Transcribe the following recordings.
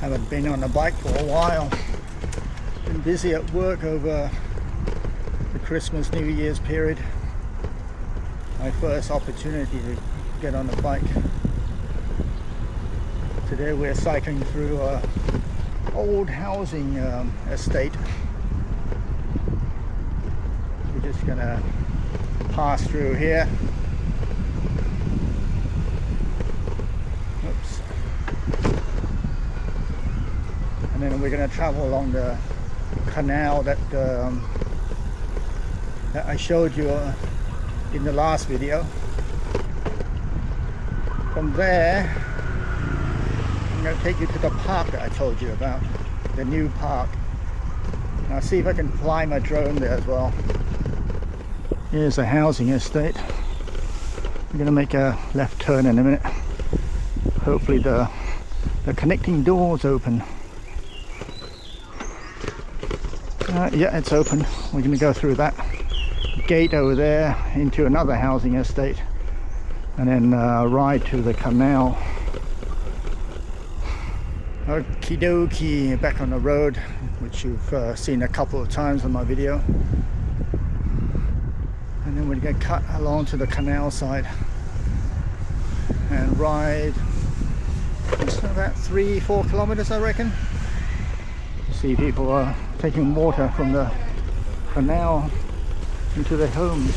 Haven't been on a bike for a while. Been busy at work over the Christmas New Year's period. My first opportunity to get on a bike. Today we're cycling through an old housing estate. We're just gonna pass through here. Oops. And then we're gonna travel along the canal that I showed you in the last video. From there, I'm going to take you to the park that I told you about, the new park. And I'll see if I can fly my drone there as well. Here's a housing estate. We're going to make a left turn in a minute. Hopefully the connecting door's open. Yeah, it's open. We're going to go through that gate over there into another housing estate and then ride to the canal. Okie dokie, back on the road, which you've seen a couple of times on my video. And then we're going to cut along to the canal side and ride just about 3-4 kilometers, I reckon. See people are taking water from the canal into their homes.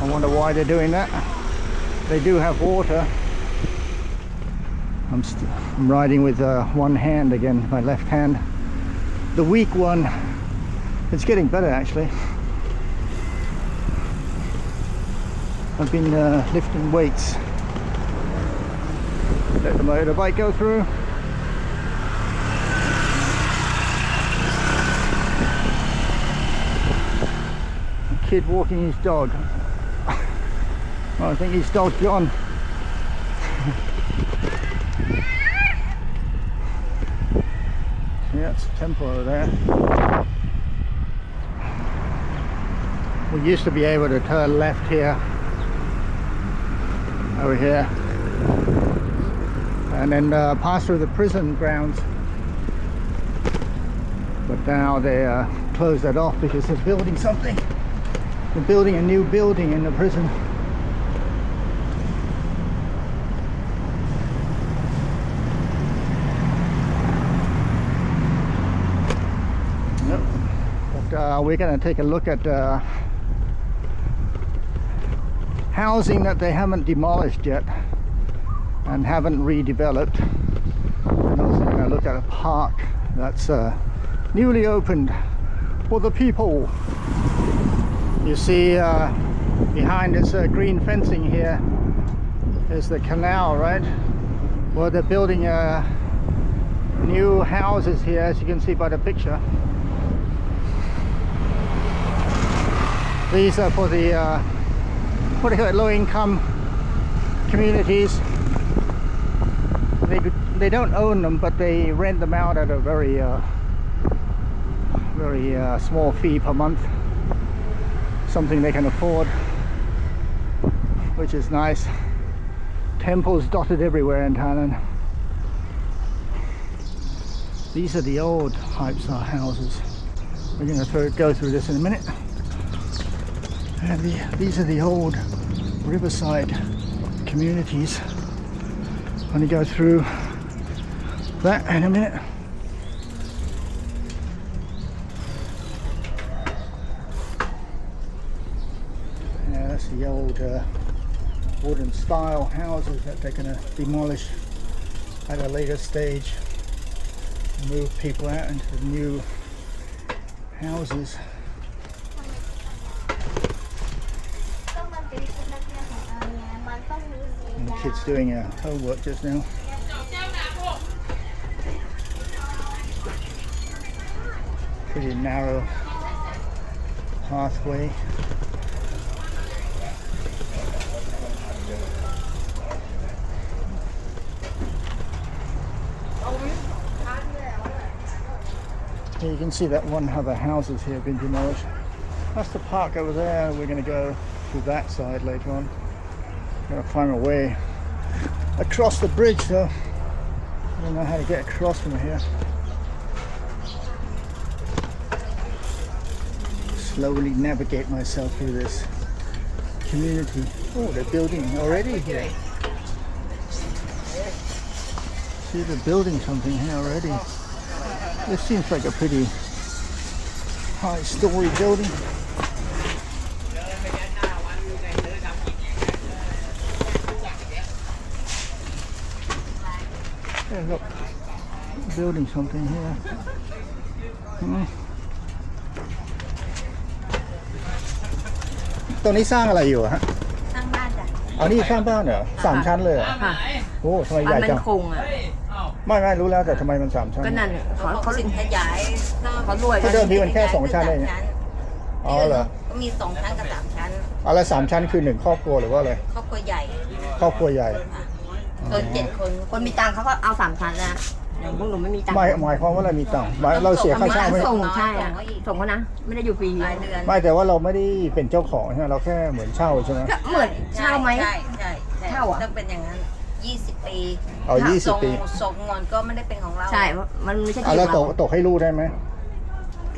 I wonder why they're doing that. They do have water. I'm riding with one hand again, my left hand. The weak one. It's getting better actually. I've been lifting weights. Let the motorbike go through. A kid walking his dog. Well, I think his dog's gone. Yeah, it's a temple over there. We used to be able to turn left here, over here, and then pass through the prison grounds. But now they closed that off because they're building something. They're building a new building in the prison. We're going to take a look at housing that they haven't demolished yet and haven't redeveloped, and also going to look at a park that's newly opened for the people. You see behind this green fencing here is the canal, right? Well, they're building new houses here, as you can see by the picture. These are for the what do you call it, low-income communities. They don't own them, but they rent them out at a very small fee per month. Something they can afford, which is nice. Temples dotted everywhere in Thailand. These are the old types of houses. We're going to go through this in a minute. And these are the old riverside communities. I'm going to go through that in a minute. Yeah, that's the old wooden style houses that they're going to demolish at a later stage. Move people out into the new houses. And the kid's doing homework just now. Pretty narrow pathway. Here you can see that one other houses here have been demolished. That's the park over there. We're going to go to that side later on. Going to find a way across the bridge though. I don't know how to get across from here. Slowly navigate myself through this community. Oh, they're building already here. See, they're building something here already. This seems like a pretty high-story building. Yeah, look, building something here. Hmm. ตรงนี้สร้างอะไรอยู่ฮะ สร้างบ้านจ้ะ อ๋อนี่สร้างบ้านเหรอ3 ชั้นเลยเหรอ ค่ะ โอ้ทำไมใหญ่ มั จัง คงอ่ะ ไม่รู้แล้วแต่ทำไมมัน3 ชั้น ก็นั่นเขาสินขยายเขารวย ก็เดิมทีมันแค่ 2 ชั้นเองอ๋อเหรอ ก็มี2 ชั้นกับ3 ชั้น อะไร3 ชั้นคือ1 ครอบครัวหรือว่าอะไร ครอบครัวใหญ่ ครอบครัวใหญ่ เกิน7 คนคนมีตังค์เขาก็เอา3 ชั้นนะอย่างพวกหนูไม่มีตังค์ หมายความว่าเรามีตังค์เราเสียค่าเช่าไหม ส่งใช่อะส่งเขานะไม่ได้อยู่ฟรีรายเดือน ไม่แต่ว่าเราไม่ได้เป็นเจ้าของใช่ไหมเราแค่เหมือนเช่าใช่ไหม ก็เหมือนเช่าไหม ใช่เช่าอะ ต้องเป็นอย่างนั้น20 ปี เอา20 ปี ส่งเงินก็ไม่ได้เป็นของเรา ใช่มันไม่ใช่ เอา ที่ แล้ว เรา ตกให้ลูกได้ไหม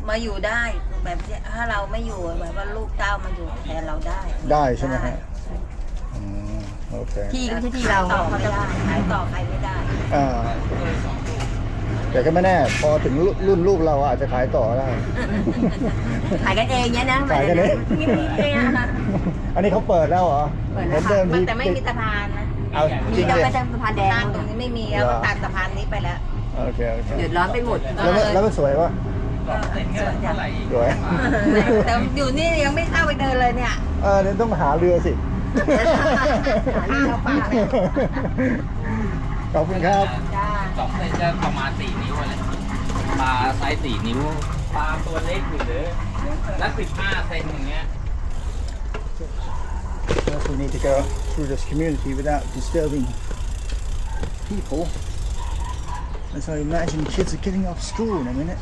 มาอยู่ได้แบบถ้าเราไม่อยู่แบบว่าลูกเต้ามาอยู่แทนเราได้ ได้ใช่ไหมฮะอืมโอเค ที่ก็ไม่ใช่ที่เรา ต่อไม่ได้ขายต่อใครไม่ได้ อ่าแต่ก็ไม่แน่พอถึงรุ่นลูกเราอาจจะขายต่อได้ ขายกันเองเนี้ยนะ ขายกันเอง มีเองอะค่ะ อันนี้เขาเปิดแล้วเหรอ เปิดแล้ว เดิม มัน ที แต่ไม่มีสะพานนะ เอาจริง จะ ดิ ไปทางสะพานแด ทาง งตรงนี้ไม่มีแล้วก็ตัดสะพานนี้ไปแล้ว โอเคโอเค เดือดร้อนไปหมด แล้วมันสวยปะ ก็สวยจัง สวย แต่อยู่นี่ยังไม่เข้าไปเดินเลยเนี่ย เดี๋ยวต้องหาเรือสิ หาเรือเข้าป่า ขอบคุณครับ จ้า 2 เซนจะประมาณ4 นิ้วอะไรปลาไซส์4 นิ้วปลาตัวเล็กอยู่เลยและ15 เซนอย่างเงี้ย First we need to go through this community without disturbing people. As I imagine kids are getting off school in a minute.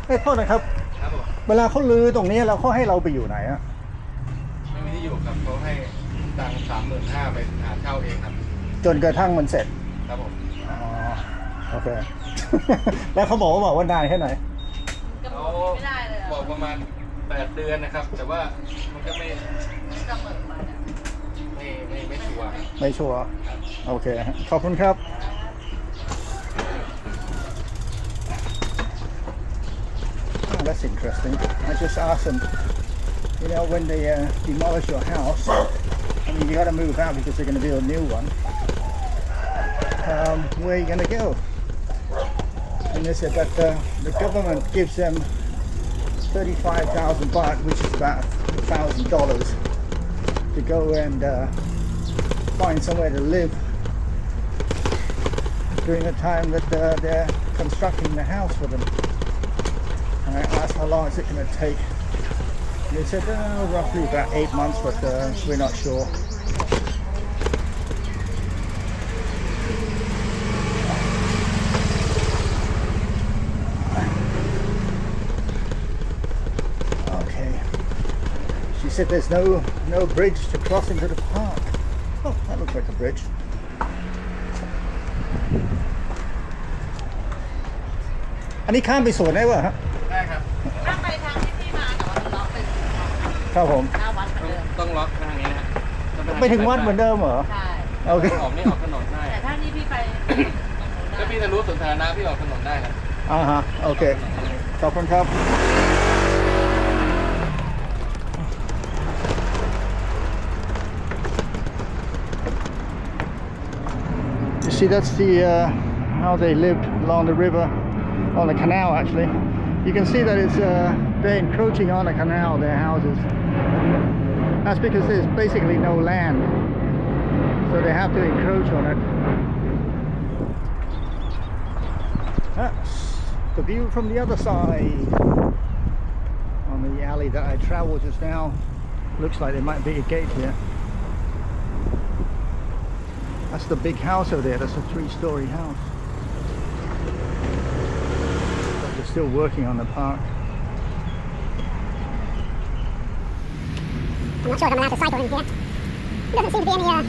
Hey, โทษนะครับ ครับผม เวลาเขาลือตรงนี้แล้วเขาให้เราไปอยู่ไหนอะ ไม่มีที่อยู่ครับเขาให้ตังค์35,000ไปหาเช่าเองครับ จนกระทั่งมันเสร็จ ครับผม อ๋อ โอเค แล้วเขาบอกว่านานแค่ไหน เขาบอกประมาณ8 เดือนนะครับ แต่ว่ามันก็ไม่ชัวร์ครับ ไม่ชัวร์โอเค ขอบคุณครับ Oh, that's interesting. I just asked them, you know, when they demolish your house, I mean, you got to move out because they're going to build a new one. Where are you going to go? And they said that the government gives them 35,000 baht, which is about $1,000, to go and find somewhere to live during the time that they're constructing the house for them. And I asked how long is it going to take. And they said roughly about 8 months, but we're not sure. Okay. She said there's no bridge to cross into the park. Oh, that looks like a bridge. And he can't be so never, huh? ได้ครับ ถ้าไปทางที่พี่มาแต่ว่ามันล็อกไป ครับผม หน้าวัดเหมือนเดิม ต้องล็อกทางนี้นะฮะ ไปถึงวัดเหมือนเดิมเหรอ ใช่ โอเค ออกนี่ออกถนนได้ แต่ถ้านี่พี่ไป ถ้าพี่จะรู้สวนสาธารณะพี่ออกถนนได้ครับ อ่าฮะโอเคขอบคุณครับ You see, that's the how they lived along the river, on the canal actually. You can see that it's they're encroaching on the canal, their houses. That's because there's basically no land, so they have to encroach on it. That's the view from the other side. On the alley that I travelled just now, looks like there might be a gate here. That's the big house over there. That's a 3-story house. still working on the park. I'm not sure if I'm allowed to cycle in here. There doesn't seem to be anyone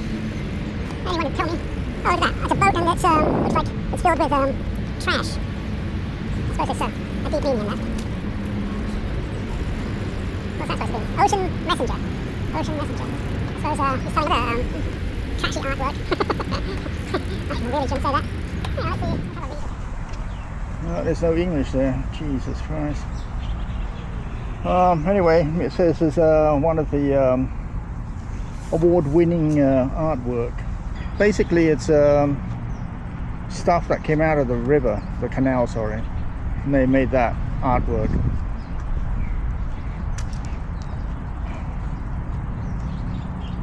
to tell me. Oh, look at that. That's a boat and it's looks like it's filled with trash. I suppose there's a deep meaning in that. What's that supposed to be? Ocean Messenger. Ocean Messenger. I suppose he's selling other trashy artwork. I really shouldn't say that. Yeah, let's see. Let's have a read. Oh, there's no English there. Jesus Christ. Anyway, it says it's one of the award-winning artwork. Basically, it's stuff that came out of the river, the canal, sorry, and they made that artwork.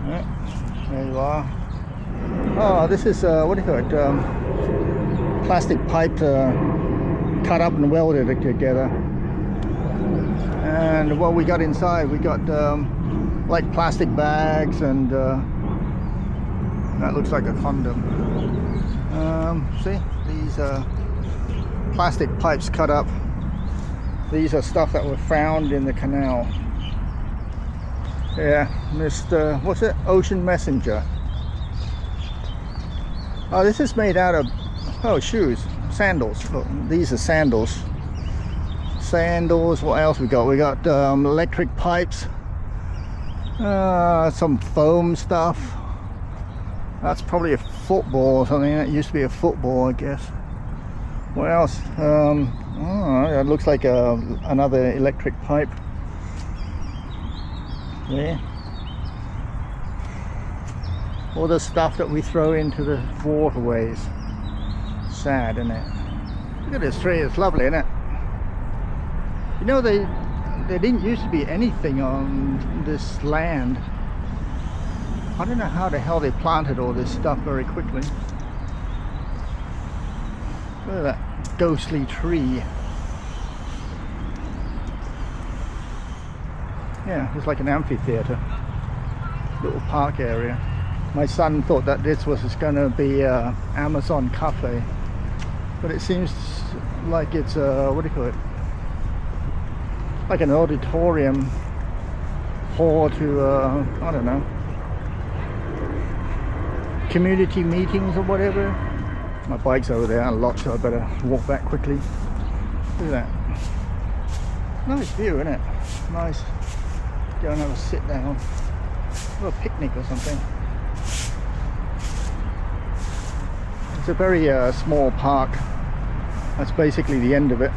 Yeah, there you are. Oh, this is what do you call it? Plastic pipe cut up and welded together. And what we got inside, we got like plastic bags, and that looks like a condom. See, these plastic pipes cut up. These are stuff that were found in the canal. Yeah, Mr. what's it? Ocean Messenger. Oh, this is made out of, oh, shoes, sandals. Look, these are sandals. Sandals. What else we got? We got electric pipes, some foam stuff. That's probably a football or something. That used to be a football, I guess. What else? Oh, it looks like another electric pipe. Yeah. All the stuff that we throw into the waterways. Sad, isn't it? Look at this tree. It's lovely, isn't it? You know, there didn't used to be anything on this land. I don't know how the hell they planted all this stuff very quickly. Look at that ghostly tree. Yeah, it's like an amphitheater. Little park area. My son thought that this was going to be Amazon cafe, but it seems like it's what do you call it? Like an auditorium hall to I don't know, community meetings or whatever. My bike's over there unlocked, so I better walk back quickly. Look at that. Nice view, isn't it? Nice. Go and have a sit down, or a picnic or something. It's a very small park. That's basically the end of it.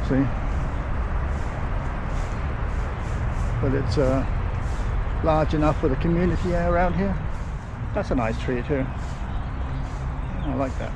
See? But it's large enough for the community around here. That's a nice tree too. I like that.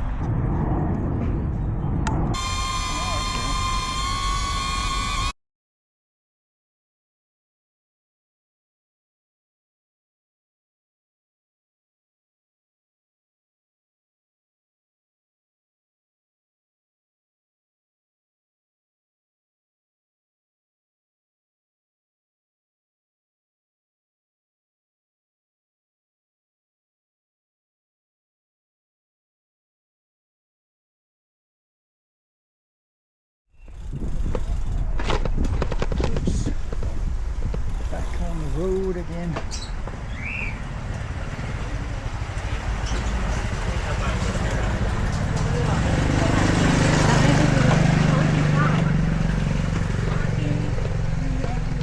Road again.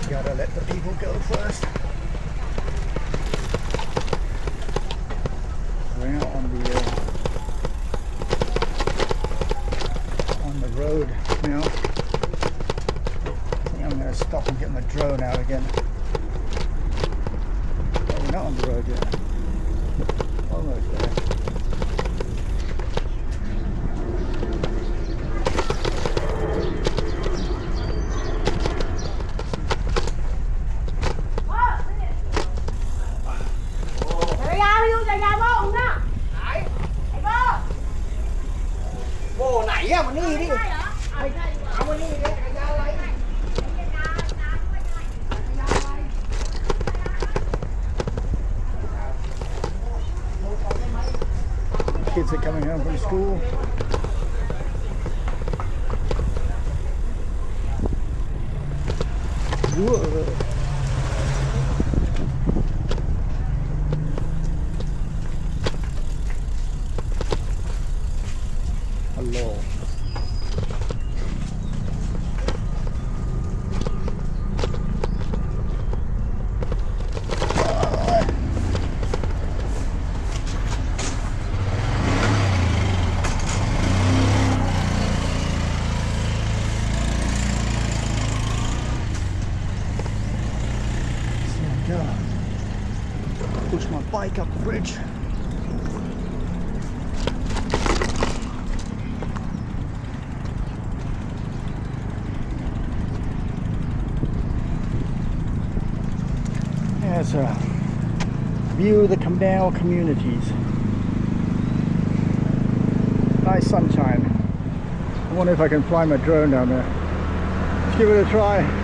Gotta let the people go first. We're out on the road now. I think I'm gonna stop and get my drone out again. Not on the road yet. Almost there. Kids are coming home from school. Whoa. Hello. Push my bike up the bridge. There's a view of the canal communities. Nice sunshine. I wonder if I can fly my drone down there. Let's give it a try.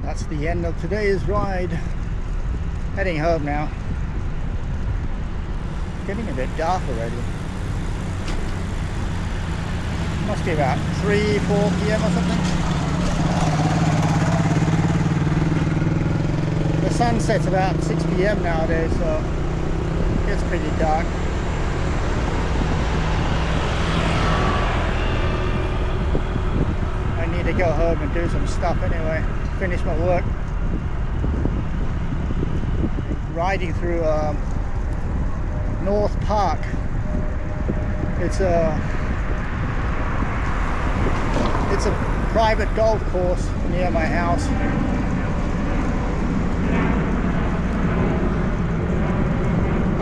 That's the end of today's ride. Heading home now. Getting a bit dark already. Must be about 3-4 p.m. or something. The sun sets about 6 p.m. nowadays, so it gets pretty dark. I need to go home and do some stuff anyway. Finish my work. Riding through North Park. It's a private golf course near my house.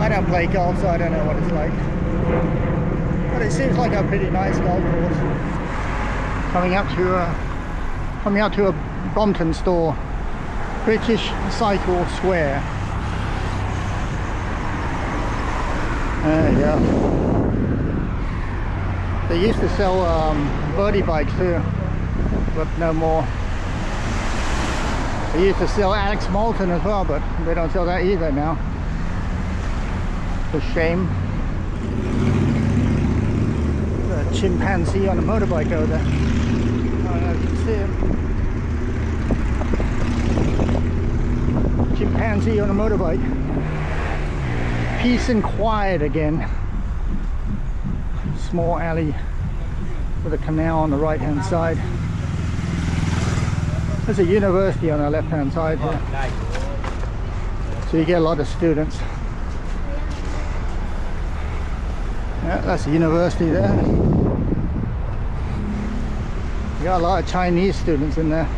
I don't play golf, so I don't know what it's like, but it seems like a pretty nice golf course. Coming up to a Brompton store, British Cycle Square. There you go. They used to sell Birdy Bikes too, but no more. They used to sell Alex Moulton as well, but they don't sell that either now. It's a shame. There's a chimpanzee on a motorbike over there. I don't know if you can see him. Chimpanzee on a motorbike. Peace and quiet again. Small alley with a canal on the right hand side. There's a university on the left hand side here, so you get a lot of students. Yeah, that's a university there. You got a lot of Chinese students in there.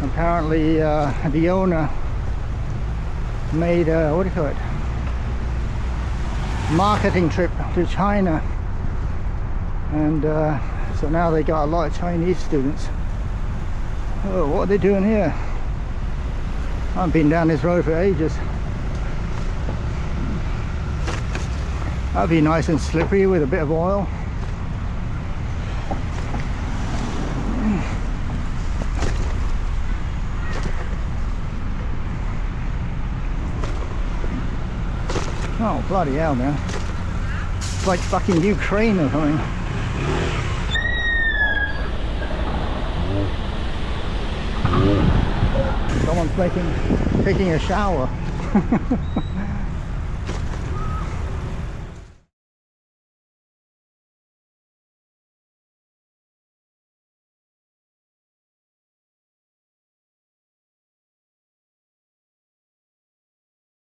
Apparently the owner made a, what do you call it, marketing trip to China, and so now they got a lot of Chinese students. Oh, what are they doing here? I've been down this road for ages. That'd be nice and slippery with a bit of oil. Oh, bloody hell, man. It's like fucking Ukraine or something. Someone's taking a shower.